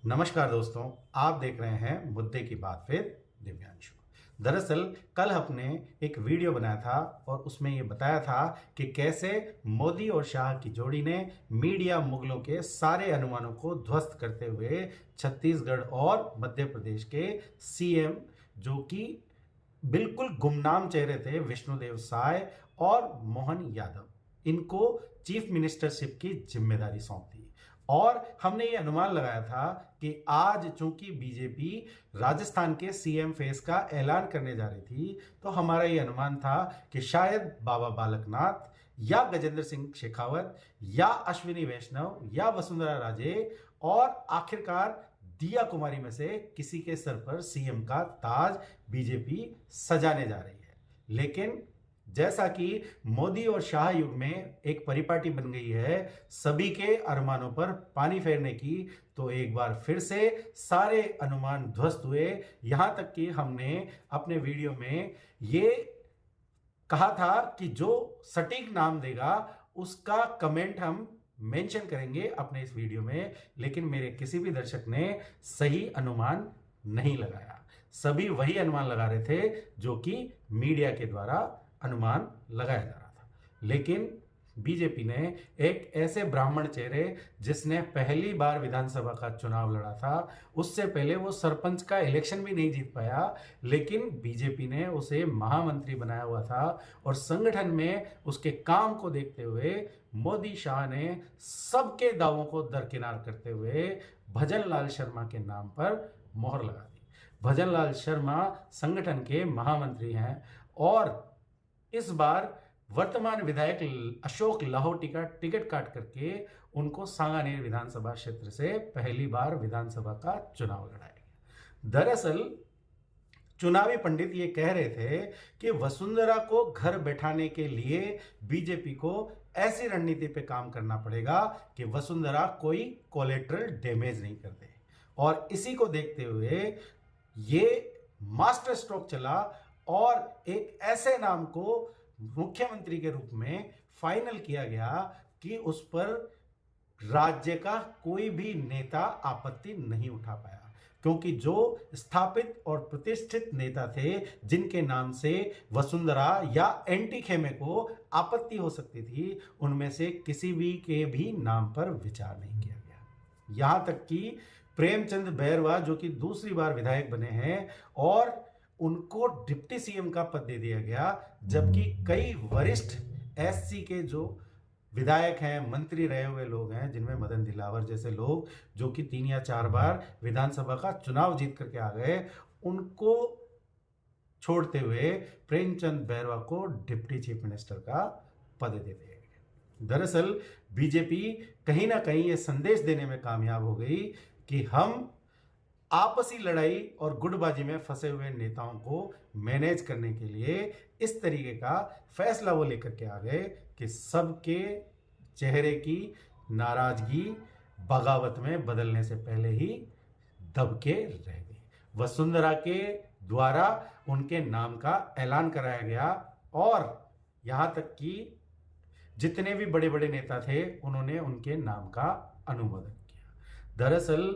नमस्कार दोस्तों, आप देख रहे हैं मुद्दे की बात फिर दिव्यांशु। दरअसल कल हमने एक वीडियो बनाया था और उसमें ये बताया था कि कैसे मोदी और शाह की जोड़ी ने मीडिया मुगलों के सारे अनुमानों को ध्वस्त करते हुए छत्तीसगढ़ और मध्य प्रदेश के सीएम, जो कि बिल्कुल गुमनाम चेहरे थे, विष्णुदेव साय और मोहन यादव, इनको चीफ मिनिस्टरशिप की जिम्मेदारी सौंप दी। और हमने ये अनुमान लगाया था कि आज चूंकि बीजेपी राजस्थान के सीएम फेस का ऐलान करने जा रही थी, तो हमारा ये अनुमान था कि शायद बाबा बालकनाथ या गजेंद्र सिंह शेखावत या अश्विनी वैष्णव या वसुंधरा राजे और आखिरकार दिया कुमारी में से किसी के सर पर सीएम का ताज बीजेपी सजाने जा रही है। लेकिन जैसा कि मोदी और शाह युग में एक परिपाटी बन गई है सभी के अनुमानों पर पानी फेरने की, तो एक बार फिर से सारे अनुमान ध्वस्त हुए। यहां तक कि हमने अपने वीडियो में ये कहा था कि जो सटीक नाम देगा उसका कमेंट हम मेंशन करेंगे अपने इस वीडियो में, लेकिन मेरे किसी भी दर्शक ने सही अनुमान नहीं लगाया। सभी वही अनुमान लगा रहे थे जो कि मीडिया के द्वारा अनुमान लगाया जा रहा था। लेकिन बीजेपी ने एक ऐसे ब्राह्मण चेहरे जिसने पहली बार विधानसभा का चुनाव लड़ा था, उससे पहले वो सरपंच का इलेक्शन भी नहीं जीत पाया, लेकिन बीजेपी ने उसे महामंत्री बनाया हुआ था और संगठन में उसके काम को देखते हुए मोदी शाह ने सबके दावों को दरकिनार करते हुए भजन लाल शर्मा के नाम पर मोहर लगा दी। भजन लाल शर्मा संगठन के महामंत्री हैं और इस बार वर्तमान विधायक अशोक लाहोटी का टिकट काट करके उनको सांगानेर विधानसभा क्षेत्र से पहली बार विधानसभा का चुनाव लड़ाया गया। दरअसल चुनावी पंडित ये कह रहे थे कि वसुंधरा को घर बैठाने के लिए बीजेपी को ऐसी रणनीति पे काम करना पड़ेगा कि वसुंधरा कोई कोलेटरल डैमेज नहीं कर दे, और इसी को देखते हुए ये मास्टर स्ट्रोक चला और एक ऐसे नाम को मुख्यमंत्री के रूप में फाइनल किया गया कि उस पर राज्य का कोई भी नेता आपत्ति नहीं उठा पाया, क्योंकि जो स्थापित और प्रतिष्ठित नेता थे जिनके नाम से वसुंधरा या एंटी खेमे को आपत्ति हो सकती थी, उनमें से किसी भी के भी नाम पर विचार नहीं किया गया। यहां तक कि प्रेमचंद बैरवा, जो कि दूसरी बार विधायक बने हैं, और उनको डिप्टी सीएम का पद दे दिया गया, जबकि कई वरिष्ठ एससी के जो विधायक हैं, मंत्री रहे हुए लोग हैं, जिनमें मदन दिलावर जैसे लोग जो कि 3 या 4 बार विधानसभा का चुनाव जीत करके आ गए, उनको छोड़ते हुए प्रेमचंद बैरवा को डिप्टी चीफ मिनिस्टर का पद दे दिया गया। दरअसल बीजेपी कहीं ना कहीं ये संदेश देने में कामयाब हो गई कि हम आपसी लड़ाई और गुटबाजी में फंसे हुए नेताओं को मैनेज करने के लिए इस तरीके का फैसला वो लेकर के आ गए कि सबके चेहरे की नाराजगी बगावत में बदलने से पहले ही दब के रह गई। वसुंधरा के द्वारा उनके नाम का ऐलान कराया गया और यहां तक कि जितने भी बड़े बड़े नेता थे उन्होंने उनके नाम का अनुमोदन किया। दरअसल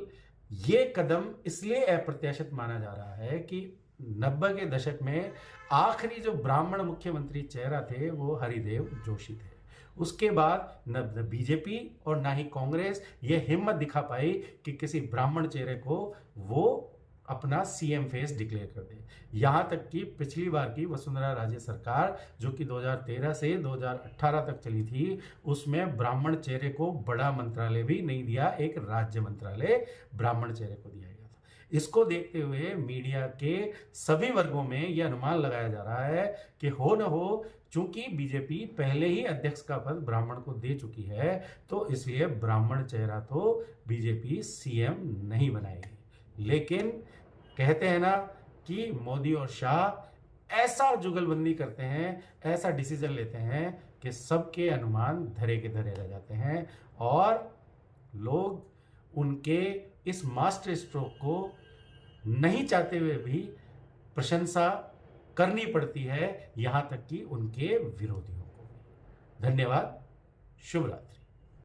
ये कदम इसलिए अप्रत्याशित माना जा रहा है कि 90 के दशक में आखिरी जो ब्राह्मण मुख्यमंत्री चेहरा थे वो हरिदेव जोशी थे। उसके बाद न बीजेपी और ना ही कांग्रेस ये हिम्मत दिखा पाई कि किसी ब्राह्मण चेहरे को वो अपना सीएम फेस डिक्लेयर कर दे। यहां तक कि पिछली बार की वसुंधरा राजे सरकार, जो कि 2013 से 2018 तक चली थी, उसमें ब्राह्मण चेहरे को बड़ा मंत्रालय भी नहीं दिया, एक राज्य मंत्रालय ब्राह्मण चेहरे को दिया गया था। इसको देखते हुए मीडिया के सभी वर्गों में यह अनुमान लगाया जा रहा है कि हो न हो, चूंकि बीजेपी पहले ही अध्यक्ष का पद ब्राह्मण को दे चुकी है, तो इसलिए ब्राह्मण चेहरा तो बीजेपी सीएम नहीं बनाएगी। लेकिन कहते हैं ना कि मोदी और शाह ऐसा जुगलबंदी करते हैं, ऐसा डिसीजन लेते हैं कि सबके अनुमान धरे के धरे रह जाते हैं और लोग उनके इस मास्टर स्ट्रोक को नहीं चाहते हुए भी प्रशंसा करनी पड़ती है, यहां तक कि उनके विरोधियों को। धन्यवाद। शुभ रात्रि।